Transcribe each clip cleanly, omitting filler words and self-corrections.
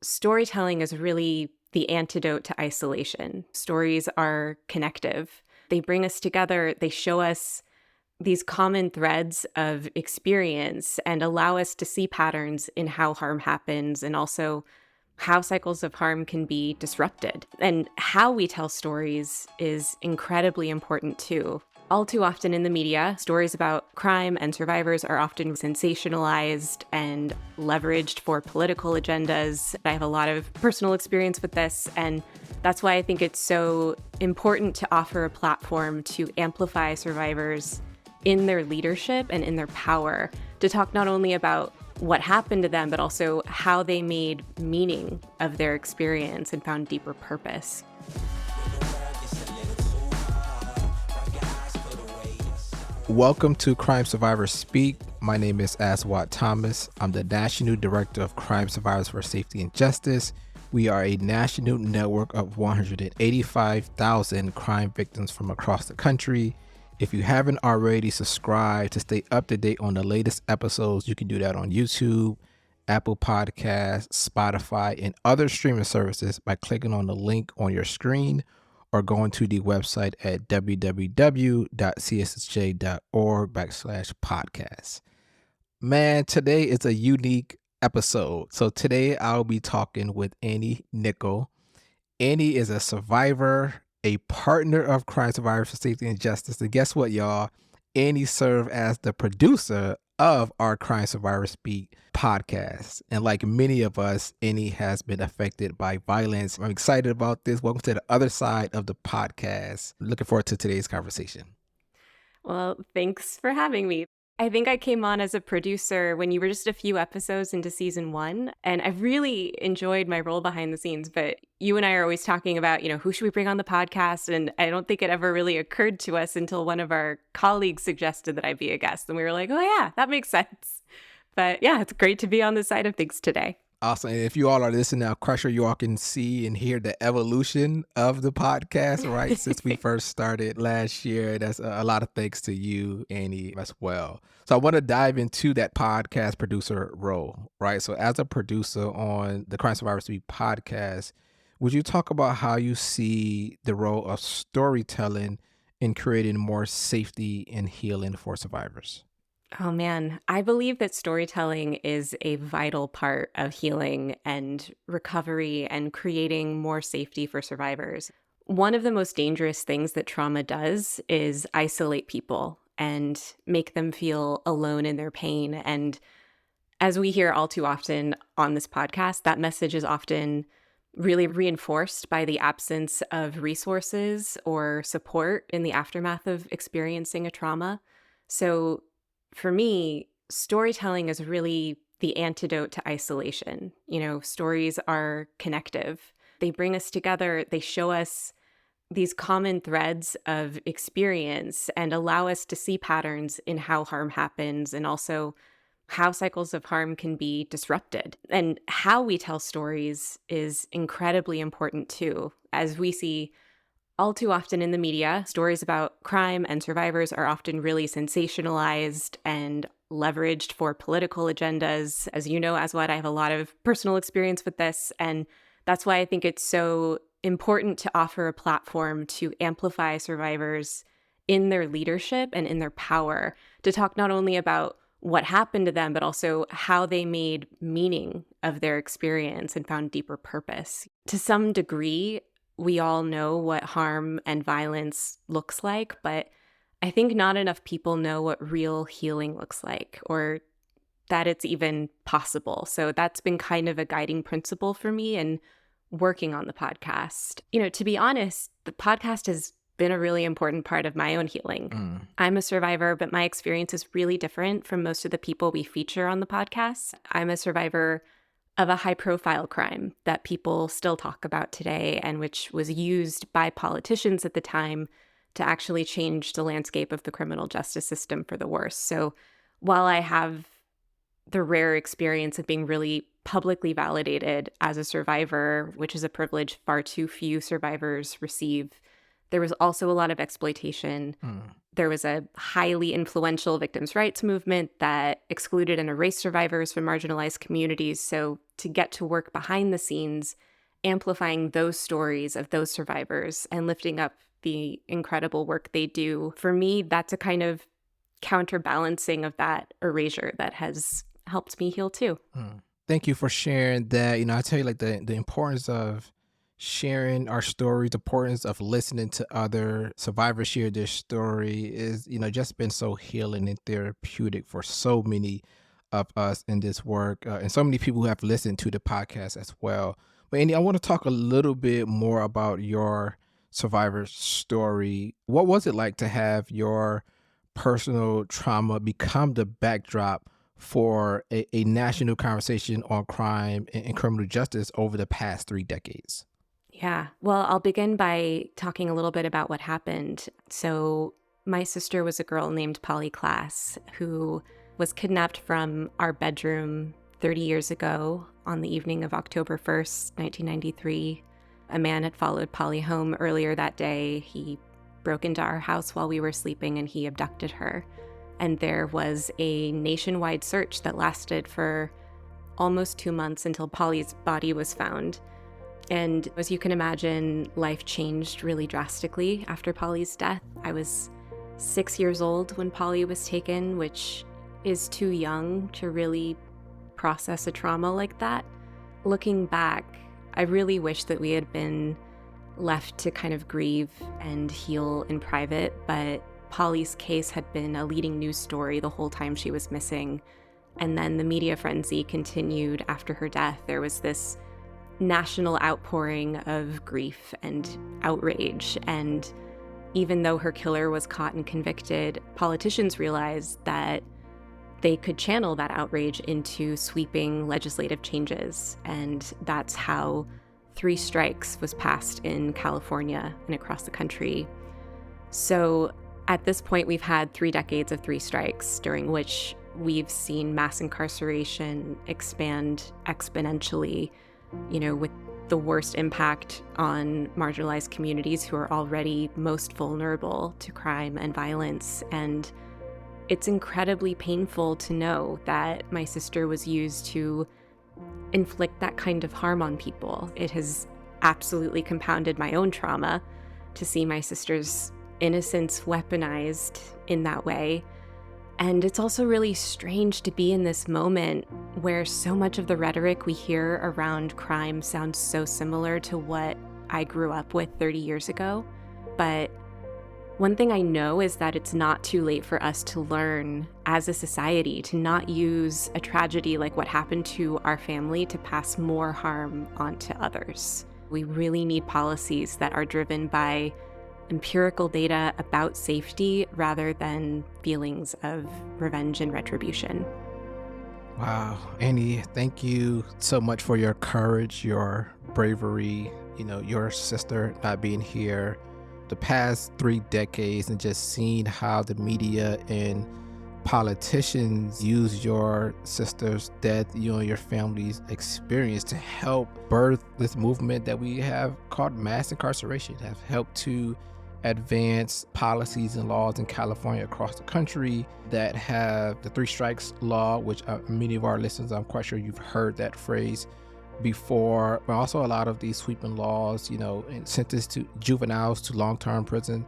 Storytelling is really the antidote to isolation. Stories are connective. They bring us together. They show us these common threads of experience and allow us to see patterns in how harm happens and also how cycles of harm can be disrupted. And how we tell stories is incredibly important too. All too often in the media, stories about crime and survivors are often sensationalized and leveraged for political agendas. I have a lot of personal experience with this, and that's why I think it's so important to offer a platform to amplify survivors in their leadership and in their power, to talk not only about what happened to them, but also how they made meaning of their experience and found deeper purpose. Welcome to Crime Survivors Speak. My name is Aswad Thomas. I'm the National Director of Crime Survivors for Safety and Justice. We are a national network of 185,000 crime victims from across the country. If you haven't already subscribed to stay up to date on the latest episodes, you can do that on YouTube, Apple Podcasts, Spotify, and other streaming services by clicking on the link on your screen or going to the website at www.cssj.org/podcast. Man, today is a unique episode. So today I'll be talking with Annie Nichol. Annie is a survivor, a partner of Crime Survivors for Safety and Justice. And guess what, y'all? Annie served as the producer of our Crime Survivors Speak podcast. And like many of us, Annie has been affected by violence. I'm excited about this. Welcome to the other side of the podcast. Looking forward to today's conversation. Well, thanks for having me. I think I came on as a producer when you were just a few episodes into season 1, and I really enjoyed my role behind the scenes. But you and I are always talking about, who should we bring on the podcast? And I don't think it ever really occurred to us until one of our colleagues suggested that I be a guest. And we were like, oh yeah, that makes sense. But yeah, it's great to be on this side of things today. Awesome. And if you all are listening now, Crusher, you all can see and hear the evolution of the podcast, right? Since we first started last year. That's a lot of thanks to you, Annie, as well. So I want to dive into that podcast producer role, right? So as a producer on the Crime Survivors Speak podcast, would you talk about how you see the role of storytelling in creating more safety and healing for survivors? Oh man, I believe that storytelling is a vital part of healing and recovery and creating more safety for survivors. One of the most dangerous things that trauma does is isolate people and make them feel alone in their pain. And as we hear all too often on this podcast, that message is often really reinforced by the absence of resources or support in the aftermath of experiencing a trauma. So for me, storytelling is really the antidote to isolation. Stories are connective. They bring us together. They show us these common threads of experience and allow us to see patterns in how harm happens and also how cycles of harm can be disrupted. And how we tell stories is incredibly important too. As we see all too often in the media, stories about crime and survivors are often really sensationalized and leveraged for political agendas. As you know, Aswad, I have a lot of personal experience with this, and that's why I think it's so important to offer a platform to amplify survivors in their leadership and in their power, to talk not only about what happened to them, but also how they made meaning of their experience and found deeper purpose. To some degree, we all know what harm and violence looks like, but I think not enough people know what real healing looks like or that it's even possible. So that's been kind of a guiding principle for me in working on the podcast. To be honest, the podcast has been a really important part of my own healing. I'm a survivor, but my experience is really different from most of the people we feature on the podcast. I'm a survivor of a high-profile crime that people still talk about today and which was used by politicians at the time to actually change the landscape of the criminal justice system for the worse. So while I have the rare experience of being really publicly validated as a survivor, which is a privilege far too few survivors receive, there was also a lot of exploitation There was a highly influential victims' rights movement that excluded and erased survivors from marginalized communities. So to get to work behind the scenes, amplifying those stories of those survivors and lifting up the incredible work they do, for me, that's a kind of counterbalancing of that erasure that has helped me heal too. Mm. Thank you for sharing that. I tell you, like the importance of sharing our stories, the importance of listening to other survivors share their story is, just been so healing and therapeutic for so many of us in this work, and so many people who have listened to the podcast as well. But Andy, I want to talk a little bit more about your survivor story. What was it like to have your personal trauma become the backdrop for a national conversation on crime and criminal justice over the past 3 decades? Yeah. Well, I'll begin by talking a little bit about what happened. So, my sister was a girl named Klaas who was kidnapped from our bedroom 30 years ago on the evening of October 1st, 1993. A man had followed Polly home earlier that day. He broke into our house while we were sleeping and he abducted her. And there was a nationwide search that lasted for almost 2 months until Polly's body was found. And as you can imagine, life changed really drastically after Polly's death. I was 6 years old when Polly was taken, which is too young to really process a trauma like that. Looking back, I really wish that we had been left to kind of grieve and heal in private, but Polly's case had been a leading news story the whole time she was missing. And then the media frenzy continued after her death. There was this national outpouring of grief and outrage. And even though her killer was caught and convicted, politicians realized that they could channel that outrage into sweeping legislative changes. And that's how 3 strikes was passed in California and across the country. So at this point, we've had 3 decades of 3 strikes, during which we've seen mass incarceration expand exponentially, with the worst impact on marginalized communities who are already most vulnerable to crime and violence. And it's incredibly painful to know that my sister was used to inflict that kind of harm on people. It has absolutely compounded my own trauma to see my sister's innocence weaponized in that way. And it's also really strange to be in this moment where so much of the rhetoric we hear around crime sounds so similar to what I grew up with 30 years ago. But one thing I know is that it's not too late for us to learn as a society to not use a tragedy like what happened to our family to pass more harm onto others. We really need policies that are driven by empirical data about safety rather than feelings of revenge and retribution. Wow. Annie, thank you so much for your courage, your bravery, your sister not being here the past 3 decades, and just seeing how the media and politicians use your sister's death, and your family's experience to help birth this movement that we have called mass incarceration, have helped to advance policies and laws in California across the country that have the 3 strikes law, which many of our listeners, I'm quite sure you've heard that phrase before, but also a lot of these sweeping laws, and sentence to juveniles to long-term prison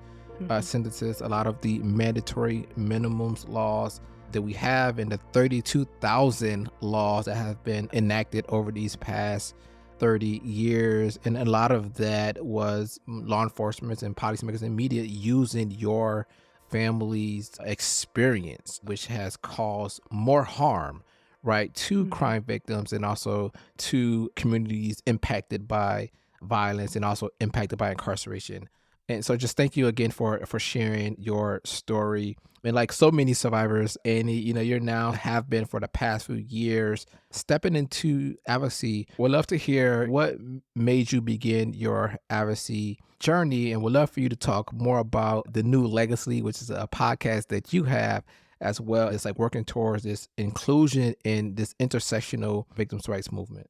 sentences, a lot of the mandatory minimums laws that we have, and the 32,000 laws that have been enacted over these past 30 years. And a lot of that was law enforcement and policymakers and media using your family's experience, which has caused more harm, right, to crime victims and also to communities impacted by violence and also impacted by incarceration. And so just thank you again for sharing your story. And like so many survivors, Annie, you're now have been for the past few years stepping into advocacy. We'd love to hear what made you begin your advocacy journey, and we'd love for you to talk more about the New Legacy, which is a podcast that you have, as well as like working towards this inclusion in this intersectional victims' rights movement.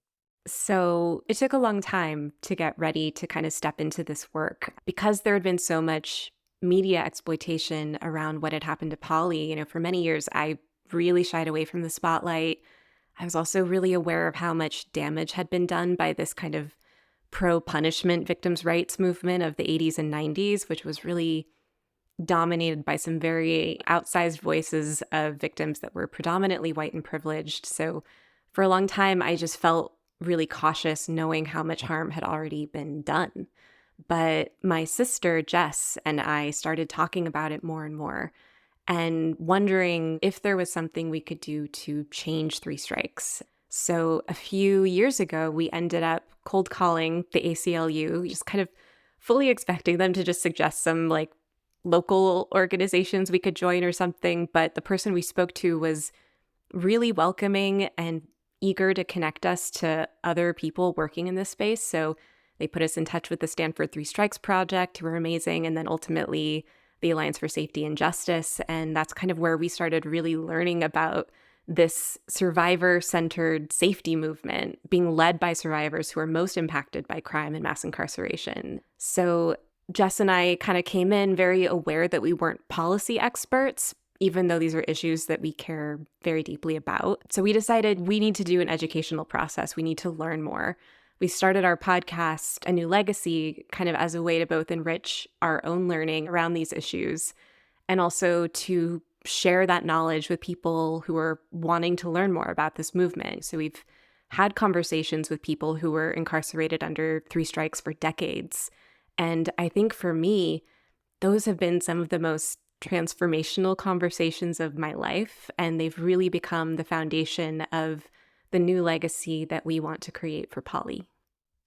So it took a long time to get ready to kind of step into this work because there had been so much media exploitation around what had happened to Polly. For many years, I really shied away from the spotlight. I was also really aware of how much damage had been done by this kind of pro-punishment victims' rights movement of the 80s and 90s, which was really dominated by some very outsized voices of victims that were predominantly white and privileged. So for a long time, I just felt really cautious knowing how much harm had already been done. But my sister, Jess, and I started talking about it more and more and wondering if there was something we could do to change three strikes. So a few years ago, we ended up cold calling the ACLU, just kind of fully expecting them to just suggest some like local organizations we could join or something. But the person we spoke to was really welcoming and eager to connect us to other people working in this space. So they put us in touch with the Stanford Three Strikes Project, who were amazing, and then ultimately the Alliance for Safety and Justice. And that's kind of where we started really learning about this survivor-centered safety movement being led by survivors who are most impacted by crime and mass incarceration. So Jess and I kind of came in very aware that we weren't policy experts, even though these are issues that we care very deeply about. So we decided we need to do an educational process. We need to learn more. We started our podcast, A New Legacy, kind of as a way to both enrich our own learning around these issues and also to share that knowledge with people who are wanting to learn more about this movement. So we've had conversations with people who were incarcerated under three strikes for decades. And I think for me, those have been some of the most transformational conversations of my life. And they've really become the foundation of the new legacy that we want to create for Polly.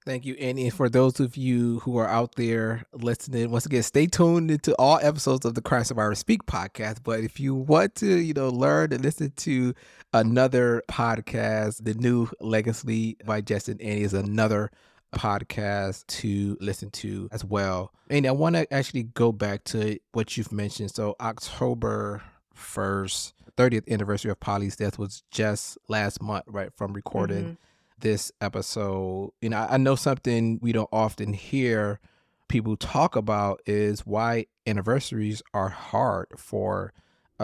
Thank you, Annie. And for those of you who are out there listening, once again, stay tuned into all episodes of the Crime Survivor Speak podcast. But if you want to, learn and listen to another podcast, The New Legacy by Jess and Annie is another podcast to listen to as well. And I want to actually go back to what you've mentioned. So October 1st, 30th anniversary of Polly's death was just last month, right, from recording this episode. I know something we don't often hear people talk about is why anniversaries are hard for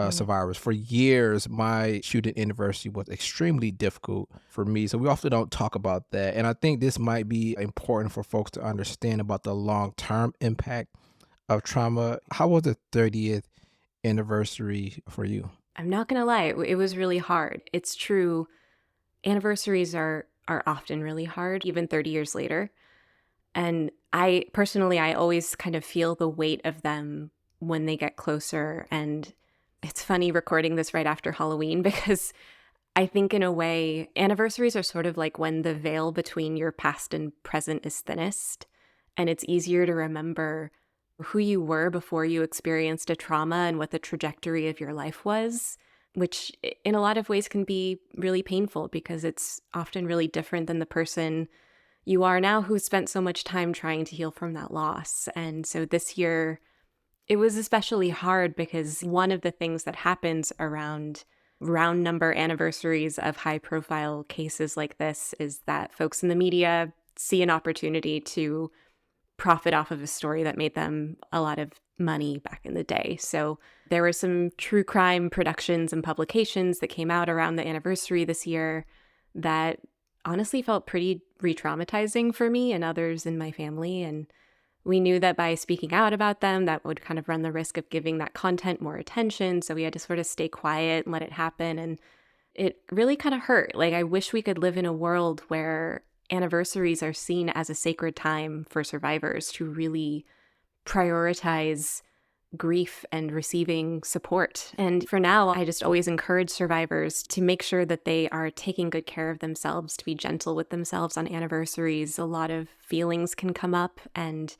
survivors. For years, my shooting anniversary was extremely difficult for me. So we often don't talk about that. And I think this might be important for folks to understand about the long-term impact of trauma. How was the 30th anniversary for you? I'm not going to lie, it was really hard. It's true. Anniversaries are often really hard, even 30 years later. And I always kind of feel the weight of them when they get closer. And it's funny recording this right after Halloween because I think in a way, anniversaries are sort of like when the veil between your past and present is thinnest. And it's easier to remember who you were before you experienced a trauma and what the trajectory of your life was, which in a lot of ways can be really painful because it's often really different than the person you are now who spent so much time trying to heal from that loss. And so this year, it was especially hard because one of the things that happens around round number anniversaries of high profile cases like this is that folks in the media see an opportunity to profit off of a story that made them a lot of money back in the day. So there were some true crime productions and publications that came out around the anniversary this year that honestly felt pretty re-traumatizing for me and others in my family. And we knew that by speaking out about them, that would kind of run the risk of giving that content more attention. So we had to sort of stay quiet and let it happen. And it really kind of hurt. Like, I wish we could live in a world where anniversaries are seen as a sacred time for survivors to really prioritize grief and receiving support. And for now, I just always encourage survivors to make sure that they are taking good care of themselves, to be gentle with themselves on anniversaries. A lot of feelings can come up, and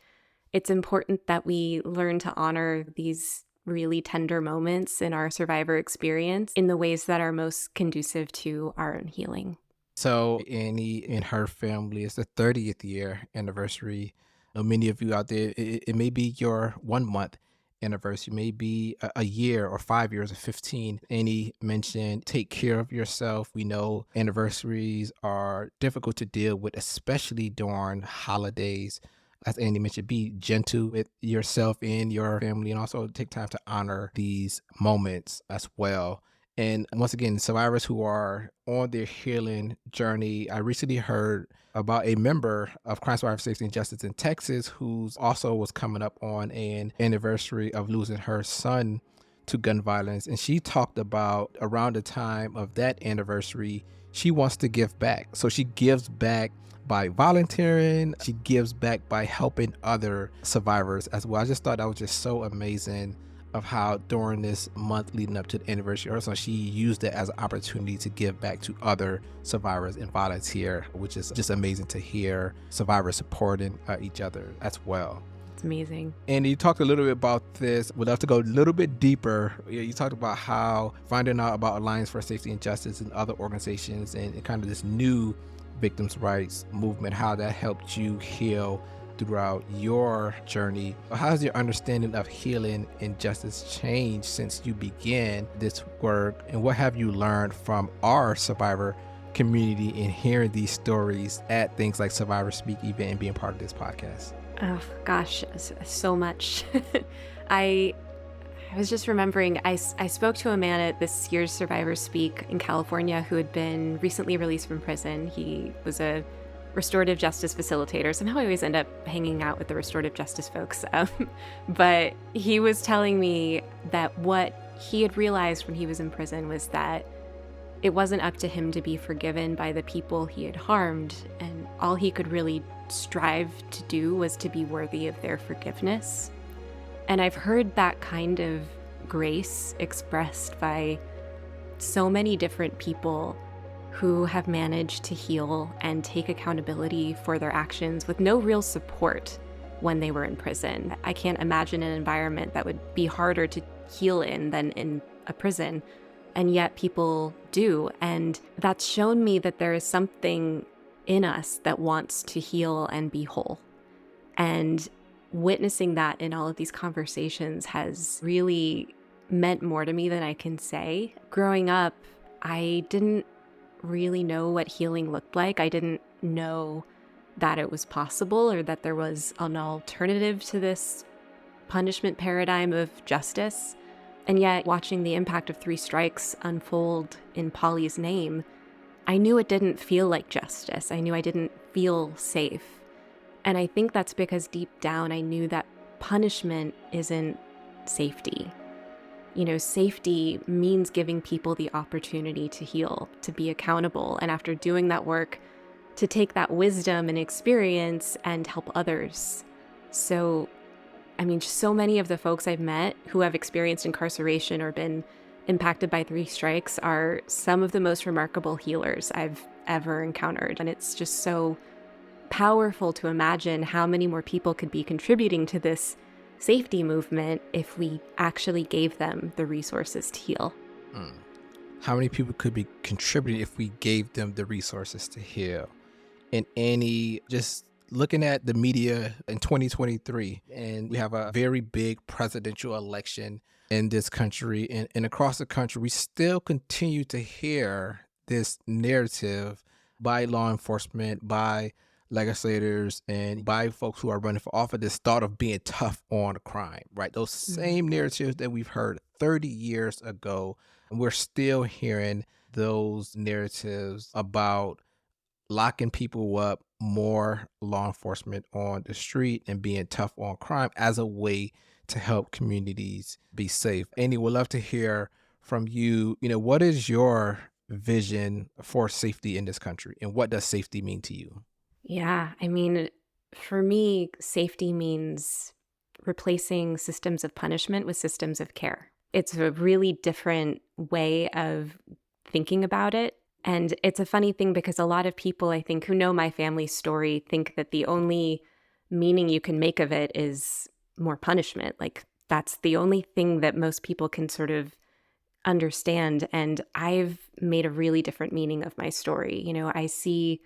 it's important that we learn to honor these really tender moments in our survivor experience in the ways that are most conducive to our own healing. So Annie and her family, it's the 30th year anniversary. Many of you out there, it may be your 1 month anniversary, maybe a year or 5 years or 15. Annie mentioned take care of yourself. We know anniversaries are difficult to deal with, especially during holidays. as Andy mentioned, be gentle with yourself and your family, and also take time to honor these moments as well. And once again, survivors who are on their healing journey, I recently heard about a member of Crime Survivor Safety and Justice in Texas who's also was coming up on an anniversary of losing her son to gun violence. And she talked about around the time of that anniversary, she wants to give back. So she gives back by volunteering, she gives back by helping other survivors as well. I just thought that was just so amazing of how during this month leading up to the anniversary or so, she used it as an opportunity to give back to other survivors and volunteer, which is just amazing to hear survivors supporting each other as well. It's amazing. And you talked a little bit about this. Would love to go a little bit deeper. You talked about how finding out about Alliance for Safety and Justice and other organizations and kind of this new victims' rights movement, how that helped you heal throughout your journey. How has your understanding of healing and justice changed since you began this work? And what have you learned from our survivor community in hearing these stories at things like Survivor Speak event and being part of this podcast? Oh, gosh, so much. I was just remembering, I spoke to a man at this year's Survivor Speak in California who had been recently released from prison. He was a restorative justice facilitator. Somehow I always end up hanging out with the restorative justice folks. But he was telling me that what he had realized when he was in prison was that it wasn't up to him to be forgiven by the people he had harmed, and all he could really strive to do was to be worthy of their forgiveness. And I've heard that kind of grace expressed by so many different people who have managed to heal and take accountability for their actions with no real support when they were in prison. I can't imagine an environment that would be harder to heal in than in a prison, and yet people do. And that's shown me that there is something in us that wants to heal and be whole. And witnessing that in all of these conversations has really meant more to me than I can say. Growing up, I didn't really know what healing looked like. I didn't know that it was possible or that there was an alternative to this punishment paradigm of justice. And yet, watching the impact of 3 strikes unfold in Polly's name, I knew it didn't feel like justice. I knew I didn't feel safe. And I think that's because deep down I knew that punishment isn't safety. You know, safety means giving people the opportunity to heal, to be accountable, and after doing that work, to take that wisdom and experience and help others. So, I mean, so many of the folks I've met who have experienced incarceration or been impacted by 3 strikes are some of the most remarkable healers I've ever encountered. And it's just so powerful to imagine how many more people could be contributing to this safety movement if we actually gave them the resources to heal. How many people could be contributing if we gave them the resources to heal? And Annie, just looking at the media in 2023, and we have a very big presidential election in this country and across the country, we still continue to hear this narrative by law enforcement, by legislators, and by folks who are running for office, this thought of being tough on crime, right? Those same narratives that we've heard 30 years ago, and we're still hearing those narratives about locking people up, more law enforcement on the street, and being tough on crime as a way to help communities be safe. Andy, would love to hear from you. You know, what is your vision for safety in this country, and what does safety mean to you? Yeah, I mean, for me, safety means replacing systems of punishment with systems of care. It's a really different way of thinking about it. And it's a funny thing because a lot of people, I think, who know my family's story think that the only meaning you can make of it is more punishment. Like, that's the only thing that most people can sort of understand. And I've made a really different meaning of my story. You know, I see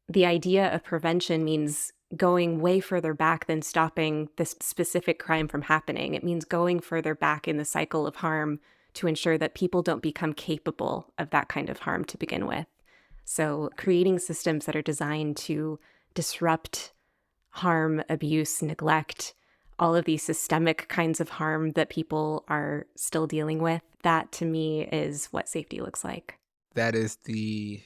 the idea of prevention means going way further back than stopping this specific crime from happening. It means going further back in the cycle of harm to ensure that people don't become capable of that kind of harm to begin with. So creating systems that are designed to disrupt harm, abuse, neglect, all of these systemic kinds of harm that people are still dealing with. That to me is what safety looks like. That is the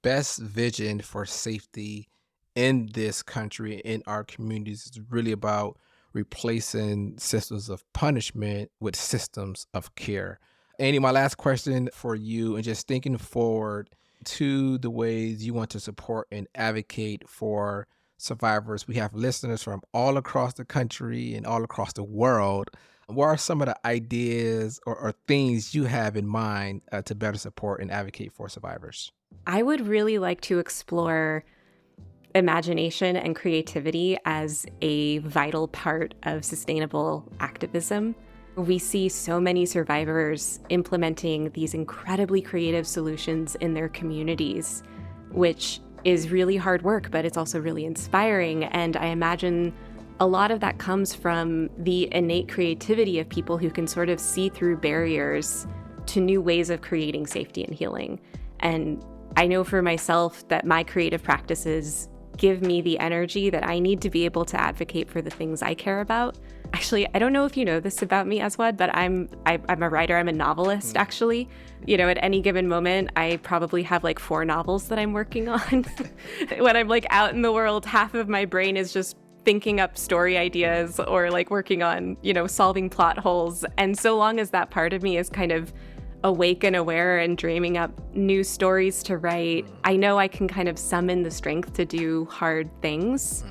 best vision for safety in this country, in our communities. Is really about replacing systems of punishment with systems of care. Andy, my last question for you, and just thinking forward to the ways you want to support and advocate for survivors. We have listeners from all across the country and all across the world. What are some of the ideas or things you have in mind to better support and advocate for survivors? I would really like to explore imagination and creativity as a vital part of sustainable activism. We see so many survivors implementing these incredibly creative solutions in their communities, which is really hard work, but it's also really inspiring. And I imagine a lot of that comes from the innate creativity of people who can sort of see through barriers to new ways of creating safety and healing. And I know for myself that my creative practices give me the energy that I need to be able to advocate for the things I care about. Actually, I don't know if you know this about me, Aswad, but I'm a writer. I'm a novelist, actually. You know, at any given moment, I probably have like 4 novels that I'm working on. When I'm like out in the world, half of my brain is just thinking up story ideas or like working on, you know, solving plot holes. And so long as that part of me is kind of awake and aware and dreaming up new stories to write, I know I can kind of summon the strength to do hard things.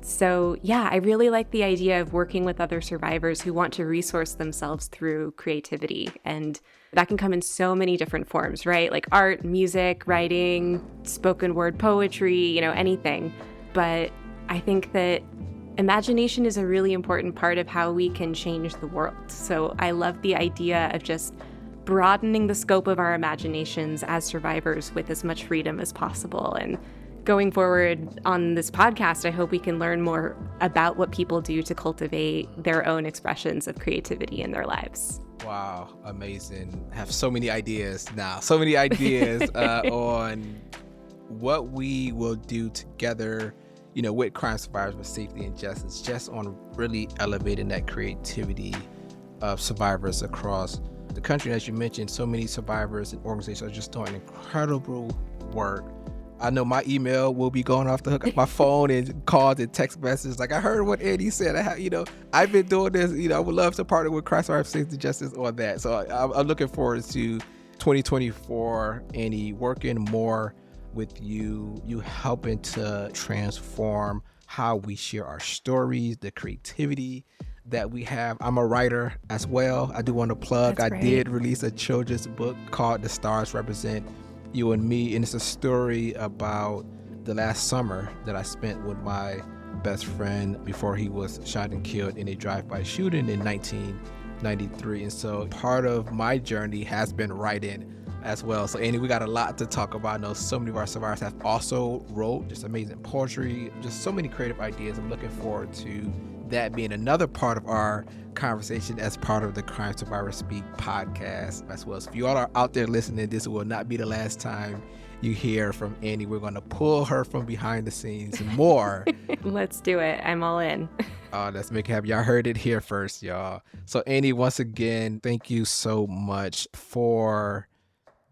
So yeah, I really like the idea of working with other survivors who want to resource themselves through creativity. And that can come in so many different forms, right? Like art, music, writing, spoken word poetry, you know, anything. But I think that imagination is a really important part of how we can change the world. So I love the idea of just broadening the scope of our imaginations as survivors with as much freedom as possible. And going forward on this podcast, I hope we can learn more about what people do to cultivate their own expressions of creativity in their lives. Wow, amazing. I have so many ideas now, so many ideas on what we will do together, you know, with crime survivors with safety and justice, just on really elevating that creativity of survivors across the country. As you mentioned, so many survivors and organizations are just doing incredible work. I know my email will be going off the hook, my phone and calls and text messages. Like, I heard what Andy said. I've been doing this. You know, I would love to partner with Crime Survivors Safety and Justice on that. So I'm looking forward to 2024, Andy, working more with you helping to transform how we share our stories, the creativity that we have. I'm a writer as well. I do want to plug. That's I great. did release a children's book called The Stars Represent You and Me, and it's a story about the last summer that I spent with my best friend before he was shot and killed in a drive-by shooting in 1993. And so part of my journey has been writing as well. So Andy, we got a lot to talk about. I know so many of our survivors have also wrote just amazing poetry, just so many creative ideas. I'm looking forward to that being another part of our conversation as part of the Crime Survivor Speak podcast as well. So if you all are out there listening, this will not be the last time you hear from Andy. We're going to pull her from behind the scenes more. Let's do it. I'm all in. Let's make it happen. Y'all heard it here first, y'all. So Andy, once again, thank you so much for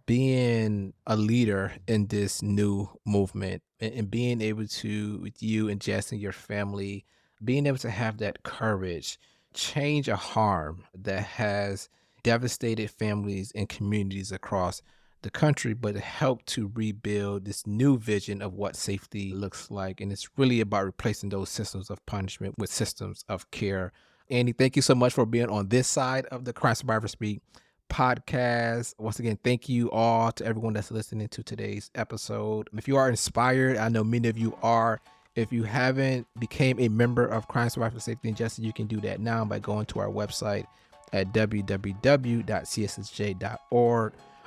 being a leader in this new movement and being able to, with you and Jess and your family, being able to have that courage, change a harm that has devastated families and communities across the country, but help to rebuild this new vision of what safety looks like. And it's really about replacing those systems of punishment with systems of care. Andy, thank you so much for being on this side of the Crime Survivor Speak podcast. Once again, thank you all to everyone that's listening to today's episode. If you are inspired, I know many of you are. If you haven't became a member of Crime Survivor Safety and Justice, you can do that now by going to our website at www.cssj.org.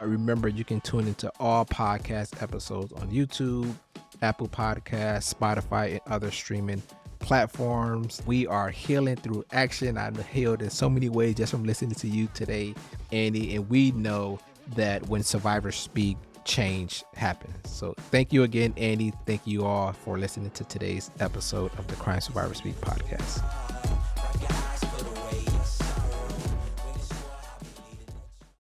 Remember, you can tune into all podcast episodes on YouTube, Apple Podcasts, Spotify, and other streaming platforms. We are healing through action. I'm healed in so many ways just from listening to you today, Andy. And we know that when survivors speak, change happens. So thank you again, Andy. Thank you all for listening to today's episode of the Crime Survivor Speak podcast.